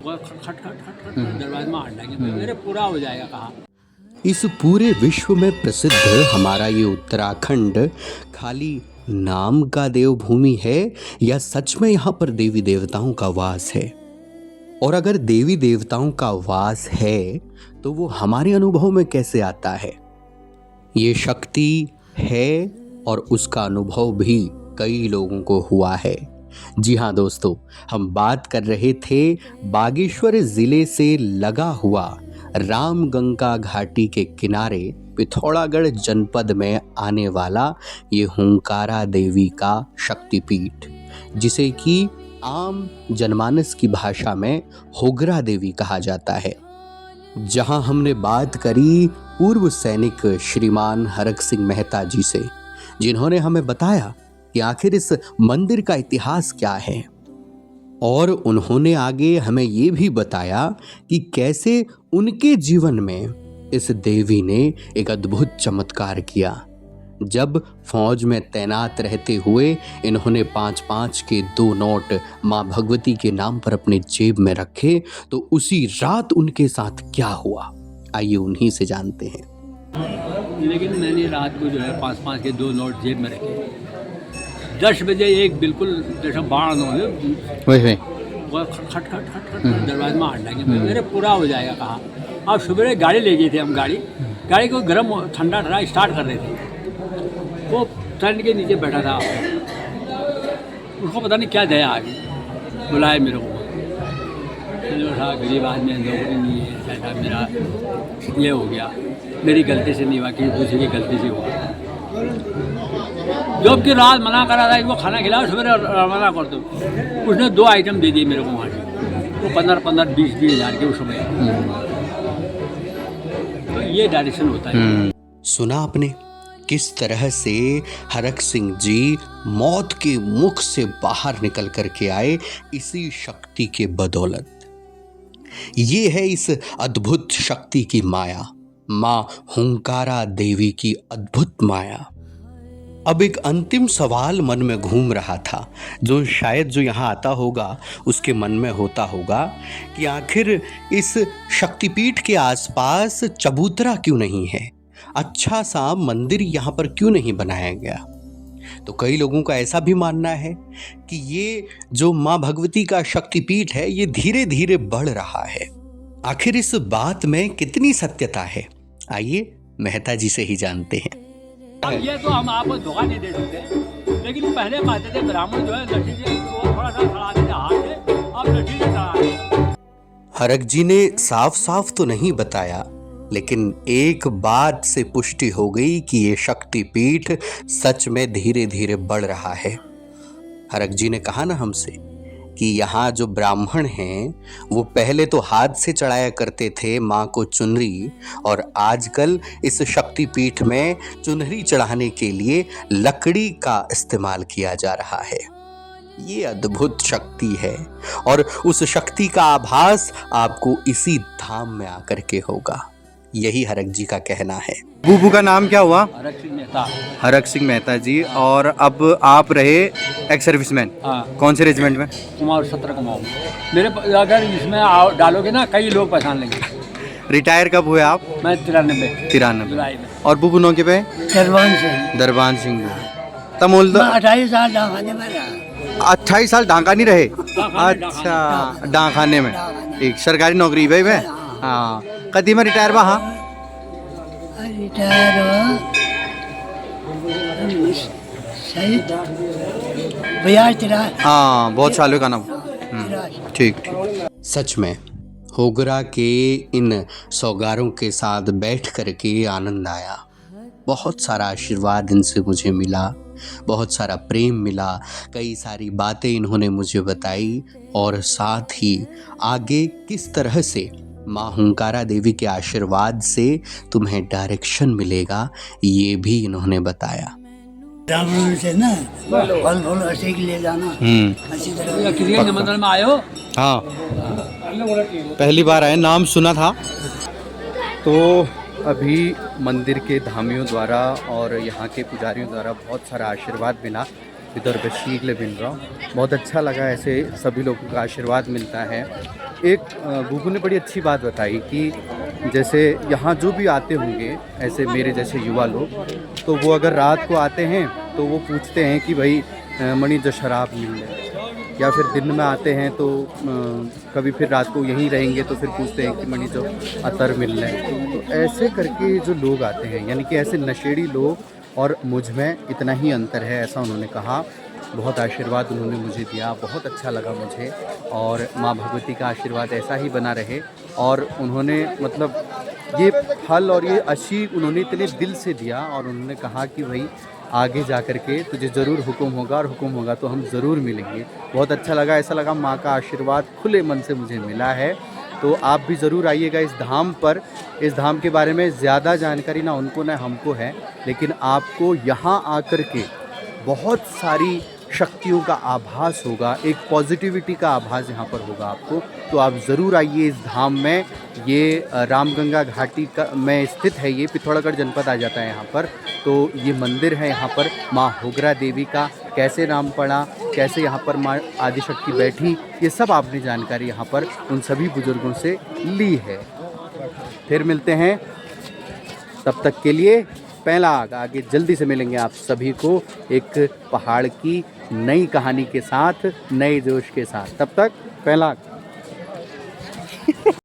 खट खट खट खट दरवाजे में हाथ डालेंगे, मेरे पूरा हो जाएगा कहा। इस पूरे विश्व में प्रसिद्ध हमारा ये उत्तराखंड खाली नाम का देवभूमि है या सच में यहाँ पर देवी देवताओं का वास है? और अगर देवी देवताओं का वास है तो वो हमारे अनुभव में कैसे आता है? ये शक्ति है और उसका अनुभव भी कई लोगों को हुआ है। जी हाँ दोस्तों, हम बात कर रहे थे बागेश्वर जिले से लगा हुआ रामगंगा घाटी के किनारे पिथौरागढ़ जनपद में आने वाला ये हुंकारा देवी का शक्तिपीठ, जिसे कि आम जनमानस की भाषा में होगरा देवी कहा जाता है। जहां हमने बात करी पूर्व सैनिक श्रीमान हरक सिंह मेहता जी से, जिन्होंने हमें बताया कि आखिर इस मंदिर का इतिहास क्या है, और उन्होंने आगे हमें ये भी बताया कि कैसे उनके जीवन में इस देवी ने एक अद्भुत चमत्कार किया। जब फौज में तैनात रहते हुए इन्होंने 5-5 के 2 नोट माँ भगवती के नाम पर अपने जेब में रखे तो उसी रात उनके साथ क्या हुआ, आइए उन्हीं से जानते हैं। लेकिन मैंने रात को जो है 5-5 के 2 नोट जेब में रखे। 10 बजे एक बिल्कुल जैसा बाढ़ न हो, वो खट खट खट खट दरवाजे में हाथ डालेंगे, मेरे पूरा हो जाएगा कहा। अब सुबह गाड़ी ले गए थे हम, गाड़ी को गर्म ठंडा ठंडा स्टार्ट कर रहे थे। वो टेंट के नीचे बैठा था, उसको पता नहीं क्या दया आ गई, बुलाए मेरे को। मैंने उठा, गरीब आदमी नौकरी नहीं है, ऐसा मेरा ये हो गया, मेरी गलती से नहीं हुआ, किसी दूसरे की गलती से हुआ। जब की रात मना करा था वो खाना खिलाओ, सवेरे रवाना कर दो। उसने 2 आइटम दे दिए मेरे को वहाँ से, वो 15-15, 20-20 हज़ार के उस समय। तो ये डायरेक्शन होता है। सुना आपने किस तरह से हरक सिंह जी मौत के मुख से बाहर निकल करके आए इसी शक्ति के बदौलत। ये है इस अद्भुत शक्ति की माया, माँ हुंकारा देवी की अद्भुत माया। अब एक अंतिम सवाल मन में घूम रहा था, जो शायद जो यहाँ आता होगा उसके मन में होता होगा कि आखिर इस शक्तिपीठ के आसपास चबूतरा क्यों नहीं है, अच्छा सा मंदिर यहाँ पर क्यों नहीं बनाया गया। तो कई लोगों का ऐसा भी मानना है कि ये जो माँ भगवती का शक्तिपीठ है ये धीरे धीरे बढ़ रहा है। आखिर इस बात में कितनी सत्यता है, आइए मेहता जी से ही जानते हैं। अब ये तो हम आपको धोखा नहीं दे सकते, लेकिन पहले कहते थे ब्राह्मण जो है लठी से वो थोड़ा सा खड़ा देते हाथ से, अब लठी से चढ़ा। हरक जी ने साफ साफ तो नहीं बताया, लेकिन एक बात से पुष्टि हो गई कि ये शक्तिपीठ सच में धीरे धीरे बढ़ रहा है। हरक जी ने कहा ना हमसे कि यहाँ जो ब्राह्मण हैं वो पहले तो हाथ से चढ़ाया करते थे माँ को चुनरी, और आजकल इस शक्तिपीठ में चुनरी चढ़ाने के लिए लकड़ी का इस्तेमाल किया जा रहा है। ये अद्भुत शक्ति है और उस शक्ति का आभास आपको इसी धाम में आकर के होगा, यही हरक जी का कहना है। बुबू का नाम क्या हुआ? हरक सिंह मेहता। हरक सिंह मेहता जी। और अब आप रहे एक्स सर्विसमैन? हाँ। कौन से रेजिमेंट में? कुमाऊँ 17 कुमाऊँ। मेरे अगर इसमें डालोगे ना कई लोग पहचान लेंगे। रिटायर कब हुए आप? मैं 93 जुलाई में। और बुबू नौ के पे? दरबान सिंह। तमोल 28 साल डांखाने में रहा। 28 साल डांकानी रहे? अच्छा, डांखाने में। एक सरकारी नौकरी भाई में? हाँ। कदी में रिटायर बा? हाँ रिटायर हाँ, बहुत सालों का नाम। ठीक। सच में होगरा के इन सौगारों के साथ बैठ करके आनंद आया। बहुत सारा आशीर्वाद इनसे मुझे मिला, बहुत सारा प्रेम मिला, कई सारी बातें इन्होंने मुझे बताई, और साथ ही आगे किस तरह से माँ हुंकारा देवी के आशीर्वाद से तुम्हें डायरेक्शन मिलेगा ये भी इन्होंने बताया। से ना फल फूल ऐसे के लिए जाना अच्छी तरह। किसी के निमंत्रण में आए हो? हाँ, पहली बार आए, नाम सुना था। तो अभी मंदिर के धामियों द्वारा और यहाँ के पुजारियों द्वारा बहुत सारा आशीर्वाद मिला इधर पे शीघ्र मिल रहा हूँ। बहुत अच्छा लगा, ऐसे सभी लोगों का आशीर्वाद मिलता है। एक बुबू ने बड़ी अच्छी बात बताई कि जैसे यहाँ जो भी आते होंगे ऐसे मेरे जैसे युवा लोग, तो वो अगर रात को आते हैं तो वो पूछते हैं कि भाई मणि जो शराब मिल जाए, या फिर दिन में आते हैं तो कभी फिर रात को यहीं रहेंगे तो फिर पूछते हैं कि मणि जो अतर मिल रहे। तो ऐसे करके जो लोग आते हैं, यानी कि ऐसे नशेड़ी लोग और मुझ में इतना ही अंतर है, ऐसा उन्होंने कहा। बहुत आशीर्वाद उन्होंने मुझे दिया, बहुत अच्छा लगा मुझे, और माँ भगवती का आशीर्वाद ऐसा ही बना रहे। और उन्होंने मतलब ये फल और ये आशीर्वाद उन्होंने इतने दिल से दिया, और उन्होंने कहा कि भाई आगे जा कर के तुझे ज़रूर हुक्म होगा, और हुक्म होगा तो हम ज़रूर मिलेंगे। बहुत अच्छा लगा, ऐसा लगा माँ का आशीर्वाद खुले मन से मुझे मिला है। तो आप भी ज़रूर आइएगा इस धाम पर। इस धाम के बारे में ज़्यादा जानकारी ना उनको ना हमको है, लेकिन आपको यहाँ आकर के बहुत सारी शक्तियों का आभास होगा, एक पॉजिटिविटी का आभास यहाँ पर होगा आपको। तो आप ज़रूर आइए इस धाम में। ये रामगंगा घाटी का में स्थित है, ये पिथौरागढ़ जनपद आ जाता है यहाँ पर। तो ये मंदिर है यहाँ पर माँ होगरा देवी का। कैसे नाम पड़ा, कैसे यहाँ पर माँ आदिशक्ति बैठी, ये सब आपने जानकारी यहाँ पर उन सभी बुजुर्गों से ली है। फिर मिलते हैं, तब तक के लिए पहला आगे जल्दी से मिलेंगे आप सभी को एक पहाड़ की नई कहानी के साथ, नए जोश के साथ। तब तक पहला